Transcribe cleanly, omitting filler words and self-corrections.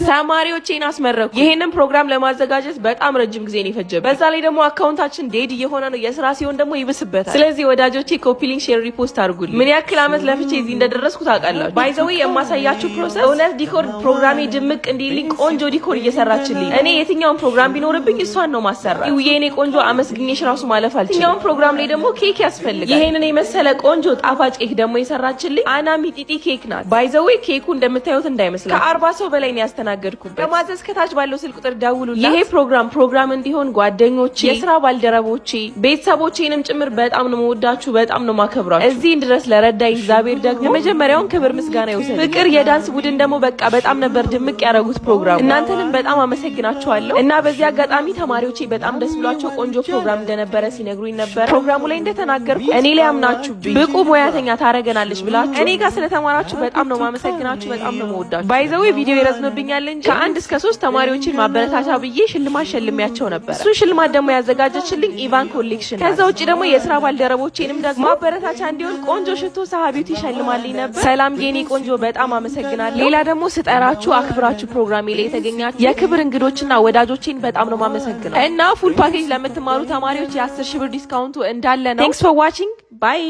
ተማሪዎቼን አስመረኩ። ይሄንን ፕሮግራም ለማዘጋጀት በጣም ረጅም ጊዜ ነው የፈጀበት። በዛ ላይ ደግሞ አካውንታችን ዴድ እየሆነ ነው። የስራ ሲሆን ደግሞ ይብስበታል። ስለዚህ ወዳጆቼ ኮፒ ሊንክ፣ ሼር፣ ሪፖስት አድርጉልኝ። ምን ያክል አመት ለፍቼ እዚህ እንደደረስኩ ታውቃላችሁ። ባይ ዘ ዌይ የማሳያችሁ ፕሮሰስ እውነት ዲኮር ፕሮግራሜ ድምቅ እንዲልኝ ቆንጆ ዲኮር እየሰራችልኝ። እኔ የትኛውን ፕሮግራም ቢኖርብኝ እሷን ነው ማሰራት። የኔ ቆንጆ አመስግኜሽ ራሱ ማለፍ አልችልም። የትኛውን ፕሮግራም ላይ ደግሞ ኬክ ያስፈልጋል። ይሄንን የመሰለ ቆንጆ ጣፋጭ ኬክ ደግሞ የሰራችልኝ አና ሚጢጢ ኬክ ናት። ባይ ዘ ዌይ ኬኩ እንደምታዩት እንዳይመስላችሁ ከ40 ሰው በላይ ነው ያስተናገድኩበት። በማዘዝ ከታች ባለው ስልክ ቁጥር ደውሉልኝ። ይሄ ፕሮግራም እንዲሆን ጓደኞቼ፣ የስራ ባልደረቦቼ፣ ቤተሰቦቼንም ጭምር በጣም ነው የምወዳችሁ፣ በጣም ነው ማከብራችሁ። እዚህ ድረስ ለረዳኝ እግዚአብሔር ደግሞ የመጀመሪያውን ክብር ምስጋና ይውሰድ። ፍቅር የዳንስ ቡድን ደግሞ በቃ በጣም ነበር ድምቅ ያደረጉት ፕሮግራም። እናንተንም በጣም አመሰግናችኋለሁ እና በዚህ አጋጣሚ ተማሪዎቼ በጣም ደስ ብሏቸው ቆንጆ ፕሮግራም እንደነበረ ሲነግሩኝ ነበር። ፕሮግራሙ ላይ እንደተናገርኩ እኔ ላይ አምናችሁብኝ ብቁ ሙያተኛ ታረገናለች ብላችሁ እኔ ጋር ስለተማራችሁ በጣም ነው ማመሰግናችሁ፣ በጣም ነው የምወዳችሁ። ባይ ዘ ዌይ ቪዲዮ ይረዝምብኛል እንጂ ከ1 እስከ 3 ተማሪዎችን ማበረታቻ ብዬ ሽልማት ሸልሚያቸው ነበር። እሱ ሽልማት ደግሞ ያዘጋጀችልኝ ኢቫን ኮሌክሽን። ከዛ ውጪ ደግሞ የስራ ባልደረቦቼንም ደግሞ ማበረታቻ እንዲሆን ቆንጆ ሽቶ ሳሃቢውቲ ሸልማልኝ ነበር። ሰላም የኔ ቆንጆ በጣም አመሰግናለሁ። ሌላ ደግሞ ስጠራችሁ አክብራችሁ ፕሮግራሜ ላይ የተገኛችሁ የክብር እንግዶችና ወዳጆቼን በጣም ነው ማመሰግነው እና ፉል ፓኬጅ ለምትማሩ ተማሪዎች የ10,000 ብር ዲስካውንቱ እንዳለ ነው። ቴንክስ ፎር ዋቺንግ ባይ